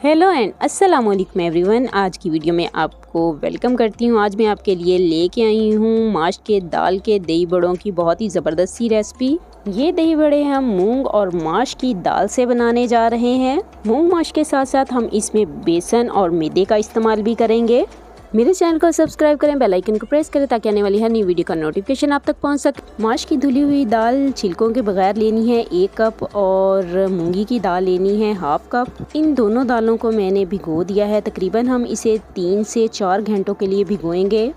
Hello and अस्सलाम वालेकुम everyone. आज की वीडियो में आपको वेलकम करती हूँ। आज मैं आपके लिए लेके आई हूँ माश के दाल के दही बड़ों की बहुत ही ज़बरदस्त सी रेसिपी। ये दही बड़े हम मूंग और माश की दाल से बनाने जा रहे हैं। मूंग माश के साथ साथ हम इसमें बेसन और मैदे का इस्तेमाल भी करेंगे। मेरे चैनल को सब्सक्राइब करें, बेल आइकन को प्रेस करें ताकि आने वाली हर नई वीडियो का नोटिफिकेशन आप तक पहुंच सके। माश की धुली हुई दाल छिलकों के बगैर लेनी है 1 कप और मूंगी की दाल लेनी है 1/2 कप। इन दोनों दालों को मैंने भिगो दिया है। तकरीबन हम इसे 3 से 4 घंटों के लिए भिगोएंगे।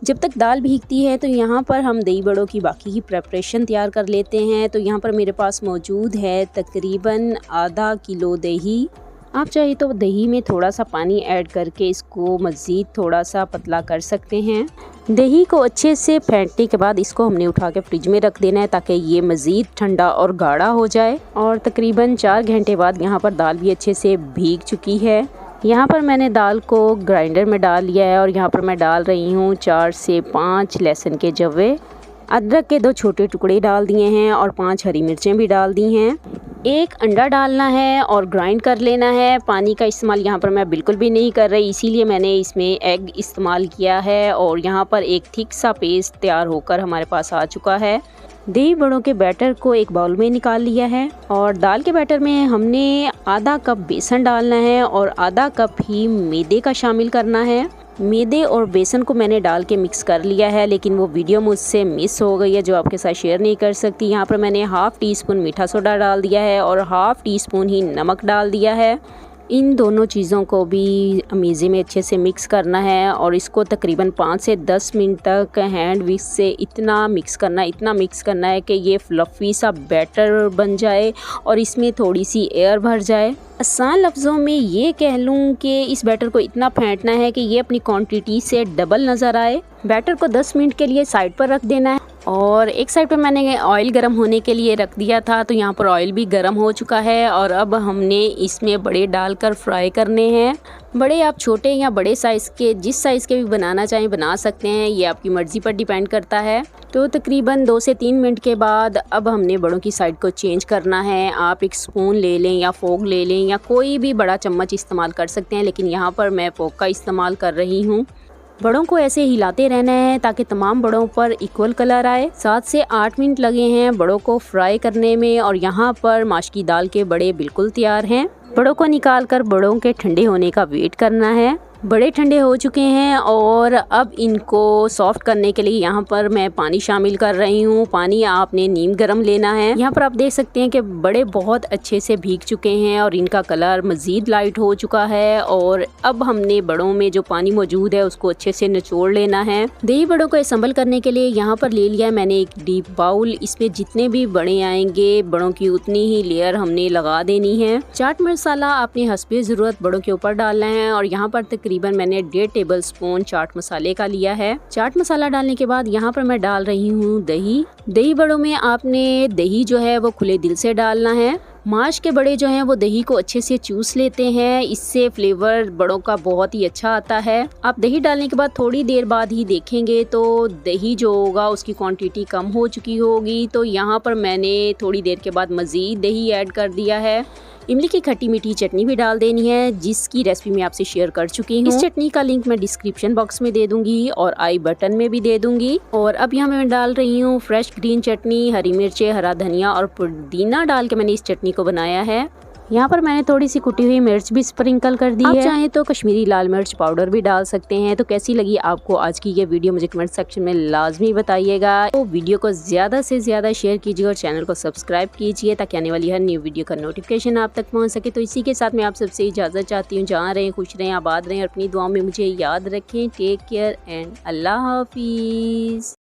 जब तक दाल भीगती है तो यहाँ पर हम दही बड़ों की बाकी की प्रेपरेशन तैयार कर लेते हैं। तो यहाँ पर मेरे पास मौजूद है तकरीबन आधा किलो दही। आप चाहे तो दही में थोड़ा सा पानी ऐड करके इसको मज़ीद थोड़ा सा पतला कर सकते हैं। दही को अच्छे से फेंटने के बाद इसको हमने उठा के फ्रिज में रख देना है ताकि ये मज़ीद ठंडा और गाढ़ा हो जाए। और तकरीबन 4 घंटे बाद यहाँ पर दाल भी अच्छे से भीग चुकी है। यहाँ पर मैंने दाल को ग्राइंडर में डाल लिया है और यहाँ पर मैं डाल रही हूँ 4 से 5 लहसुन के जवे, अदरक के 2 छोटे टुकड़े डाल दिए हैं और 5 हरी मिर्चें भी डाल दी हैं। 1 अंडा डालना है और ग्राइंड कर लेना है। पानी का इस्तेमाल यहाँ पर मैं बिल्कुल भी नहीं कर रही, इसीलिए मैंने इसमें एग इस्तेमाल किया है। और यहाँ पर एक थिक सा पेस्ट तैयार होकर हमारे पास आ चुका है। दही बड़ों के बैटर को एक बाउल में निकाल लिया है और दाल के बैटर में हमने आधा कप बेसन डालना है और आधा कप ही मैदे का शामिल करना है। मैदे और बेसन को मैंने डाल के मिक्स कर लिया है, लेकिन वो वीडियो मुझसे मिस हो गई है जो आपके साथ शेयर नहीं कर सकती। यहाँ पर मैंने 1/2 टीस्पून मीठा सोडा डाल दिया है और 1/2 टीस्पून ही नमक डाल दिया है। इन दोनों चीज़ों को भी अमीज़े में अच्छे से मिक्स करना है और इसको तकरीबन 5 से 10 मिनट तक हैंड विक्स से इतना मिक्स करना है कि ये फ्लफ़ी सा बैटर बन जाए और इसमें थोड़ी सी एयर भर जाए। आसान लफ्ज़ों में ये कह लूँ कि इस बैटर को इतना फेंटना है कि ये अपनी क्वांटिटी से डबल नज़र आए। बैटर को 10 मिनट के लिए साइड पर रख देना है और एक साइड पर मैंने ऑयल गर्म होने के लिए रख दिया था। तो यहाँ पर ऑयल भी गर्म हो चुका है और अब हमने इसमें बड़े डालकर फ्राई करने हैं। बड़े आप छोटे या बड़े साइज़ के, जिस साइज़ के भी बनाना चाहें बना सकते हैं, ये आपकी मर्ज़ी पर डिपेंड करता है। तो तकरीबन 2 से 3 मिनट के बाद अब हमने बड़ों की साइड को चेंज करना है। आप एक स्पून ले लें या फोक ले लें या कोई भी बड़ा चम्मच इस्तेमाल कर सकते हैं, लेकिन यहाँ पर मैं फोक का इस्तेमाल कर रही हूँ। बड़ों को ऐसे हिलाते रहना है ताकि तमाम बड़ों पर इक्वल कलर आए। 7 से 8 मिनट लगे हैं बड़ों को फ्राई करने में और यहाँ पर माश की दाल के बड़े बिल्कुल तैयार हैं। बड़ों को निकाल कर बड़ों के ठंडे होने का वेट करना है। बड़े ठंडे हो चुके हैं और अब इनको सॉफ्ट करने के लिए यहाँ पर मैं पानी शामिल कर रही हूँ। पानी आपने नीम गरम लेना है। यहाँ पर आप देख सकते हैं कि बड़े बहुत अच्छे से भीग चुके हैं और इनका कलर मज़ीद लाइट हो चुका है। और अब हमने बड़ों में जो पानी मौजूद है उसको अच्छे से निचोड़ लेना है। दही बड़ों को असम्बल करने के लिए यहाँ पर ले लिया है मैंने एक डीप बाउल। इसमें जितने भी बड़े आएंगे बड़ों की उतनी ही लेयर हमने लगा देनी है। चाट मसाला आपने हस्बे ज़रूरत बड़ों के ऊपर डालना है और यहाँ पर तकरीबन मैंने 1.5 टेबल स्पून चाट मसाले का लिया है। चाट मसाला डालने के बाद यहाँ पर मैं डाल रही हूँ दही। दही बड़ों में आपने दही जो है वो खुले दिल से डालना है। माश के बड़े जो हैं वो दही को अच्छे से चूस लेते हैं, इससे फ्लेवर बड़ों का बहुत ही अच्छा आता है। आप दही डालने के बाद थोड़ी देर बाद ही देखेंगे तो दही जो होगा उसकी क्वांटिटी कम हो चुकी होगी। तो यहाँ पर मैंने थोड़ी देर के बाद मज़ीद दही ऐड कर दिया है। इमली की खट्टी मीठी चटनी भी डाल देनी है जिसकी रेसिपी मैं आपसे शेयर कर चुकी हूँ। इस चटनी का लिंक मैं डिस्क्रिप्शन बॉक्स में दे दूंगी और आई बटन में भी दे दूंगी। और अब यहाँ मैं डाल रही हूँ फ्रेश ग्रीन चटनी, हरी मिर्चें, हरा धनिया और पुदीना डाल के मैंने इस चटनी को बनाया है। यहाँ पर मैंने थोड़ी सी कुटी हुई मिर्च भी स्प्रिंकल कर दी है। आप चाहें तो कश्मीरी लाल मिर्च पाउडर भी डाल सकते हैं। तो कैसी लगी आपको आज की ये वीडियो मुझे कमेंट सेक्शन में लाजमी बताइएगा। तो वीडियो को ज़्यादा से ज़्यादा शेयर कीजिए और चैनल को सब्सक्राइब कीजिए ताकि आने वाली हर न्यू वीडियो का नोटिफिकेशन आप तक पहुँच सके। तो इसी के साथ मैं आप सबसे इजाज़त चाहती हूँ। जहाँ रहें खुश रहें, आबाद रहें और अपनी दुआओं में मुझे याद रखें। टेक केयर एंड अल्लाह हाफिज़।